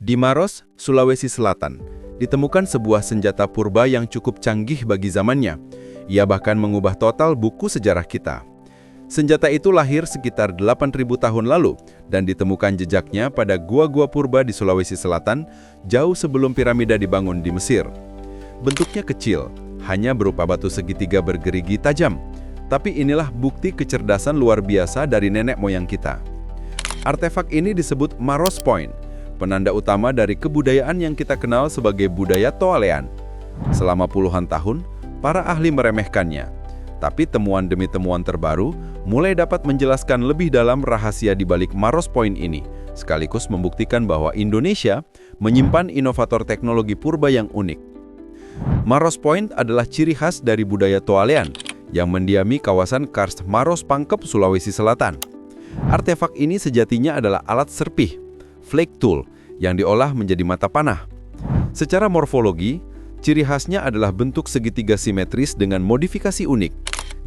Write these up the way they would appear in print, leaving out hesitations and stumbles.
Di Maros, Sulawesi Selatan, ditemukan sebuah senjata purba yang cukup canggih bagi zamannya. Ia bahkan mengubah total buku sejarah kita. Senjata itu lahir sekitar 8.000 tahun lalu dan ditemukan jejaknya pada gua-gua purba di Sulawesi Selatan jauh sebelum piramida dibangun di Mesir. Bentuknya kecil, hanya berupa batu segitiga bergerigi tajam. Tapi inilah bukti kecerdasan luar biasa dari nenek moyang kita. Artefak ini disebut Maros Point, penanda utama dari kebudayaan yang kita kenal sebagai budaya Toalean. Selama puluhan tahun, para ahli meremehkannya. Tapi temuan demi temuan terbaru mulai dapat menjelaskan lebih dalam rahasia di balik Maros Point ini, sekaligus membuktikan bahwa Indonesia menyimpan inovator teknologi purba yang unik. Maros Point adalah ciri khas dari budaya Toalean yang mendiami kawasan Karst Maros Pangkep, Sulawesi Selatan. Artefak ini sejatinya adalah alat serpih, flake tool, yang diolah menjadi mata panah. Secara morfologi, ciri khasnya adalah bentuk segitiga simetris dengan modifikasi unik,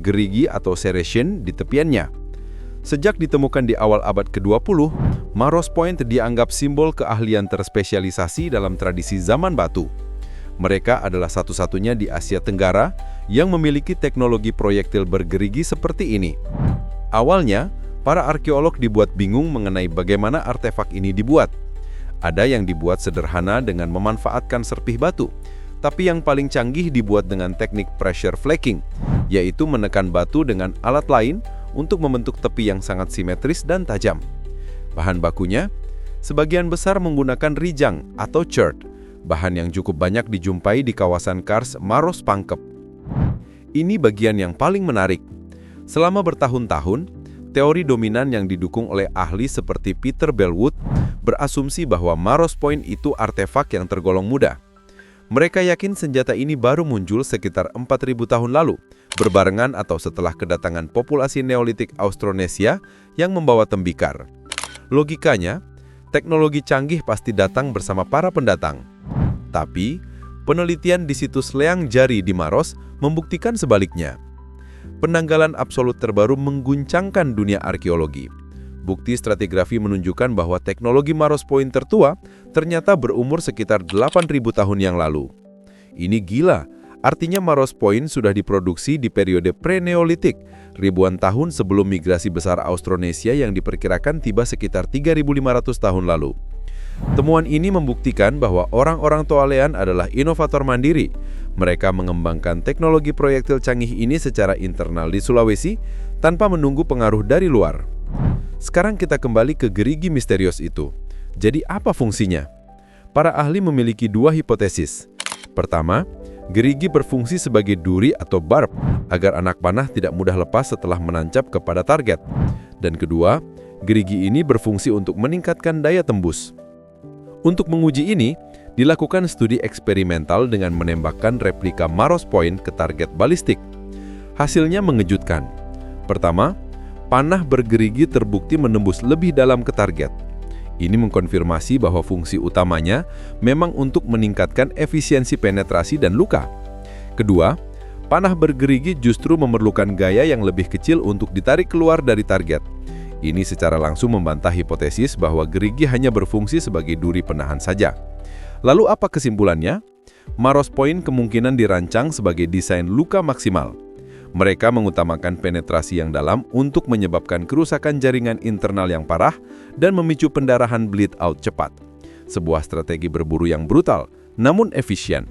gerigi atau serration di tepiannya. Sejak ditemukan di awal abad ke-20, Maros Point dianggap simbol keahlian terspesialisasi dalam tradisi zaman batu. Mereka adalah satu-satunya di Asia Tenggara yang memiliki teknologi proyektil bergerigi seperti ini. Awalnya, para arkeolog dibuat bingung mengenai bagaimana artefak ini dibuat. Ada yang dibuat sederhana dengan memanfaatkan serpih batu, tapi yang paling canggih dibuat dengan teknik pressure flaking, yaitu menekan batu dengan alat lain untuk membentuk tepi yang sangat simetris dan tajam. Bahan bakunya, sebagian besar menggunakan rijang atau chert, bahan yang cukup banyak dijumpai di kawasan Kars Maros Pangkep. Ini bagian yang paling menarik. Selama bertahun-tahun, teori dominan yang didukung oleh ahli seperti Peter Bellwood berasumsi bahwa Maros Point itu artefak yang tergolong muda. Mereka yakin senjata ini baru muncul sekitar 4.000 tahun lalu, berbarengan atau setelah kedatangan populasi Neolitik Austronesia yang membawa tembikar. Logikanya, teknologi canggih pasti datang bersama para pendatang. Tapi, penelitian di situs Leang Jari di Maros membuktikan sebaliknya. Penanggalan absolut terbaru mengguncangkan dunia arkeologi. Bukti stratigrafi menunjukkan bahwa teknologi Maros Point tertua ternyata berumur sekitar 8.000 tahun yang lalu. Ini gila, artinya Maros Point sudah diproduksi di periode pre-Neolitik, ribuan tahun sebelum migrasi besar Austronesia yang diperkirakan tiba sekitar 3.500 tahun lalu. Temuan ini membuktikan bahwa orang-orang Toalean adalah inovator mandiri. Mereka mengembangkan teknologi proyektil canggih ini secara internal di Sulawesi tanpa menunggu pengaruh dari luar. Sekarang kita kembali ke gerigi misterius itu. Jadi apa fungsinya? Para ahli memiliki dua hipotesis. Pertama, gerigi berfungsi sebagai duri atau barb agar anak panah tidak mudah lepas setelah menancap kepada target. Dan kedua, gerigi ini berfungsi untuk meningkatkan daya tembus. Untuk menguji ini, dilakukan studi eksperimental dengan menembakkan replika Maros Point ke target balistik. Hasilnya mengejutkan. Pertama, panah bergerigi terbukti menembus lebih dalam ke target. Ini mengkonfirmasi bahwa fungsi utamanya memang untuk meningkatkan efisiensi penetrasi dan luka. Kedua, panah bergerigi justru memerlukan gaya yang lebih kecil untuk ditarik keluar dari target. Ini secara langsung membantah hipotesis bahwa gerigi hanya berfungsi sebagai duri penahan saja. Lalu apa kesimpulannya? Maros Point kemungkinan dirancang sebagai desain luka maksimal. Mereka mengutamakan penetrasi yang dalam untuk menyebabkan kerusakan jaringan internal yang parah dan memicu pendarahan bleed out cepat. Sebuah strategi berburu yang brutal, namun efisien.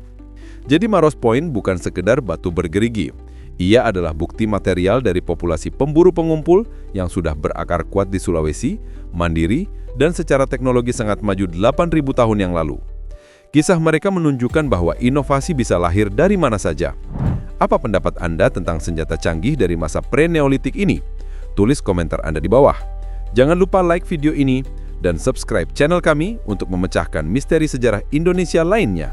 Jadi Maros Point bukan sekedar batu bergerigi. Ia adalah bukti material dari populasi pemburu pengumpul yang sudah berakar kuat di Sulawesi, mandiri, dan secara teknologi sangat maju 8.000 tahun yang lalu. Kisah mereka menunjukkan bahwa inovasi bisa lahir dari mana saja. Apa pendapat Anda tentang senjata canggih dari masa pre-Neolitik ini? Tulis komentar Anda di bawah. Jangan lupa like video ini dan subscribe channel kami untuk memecahkan misteri sejarah Indonesia lainnya.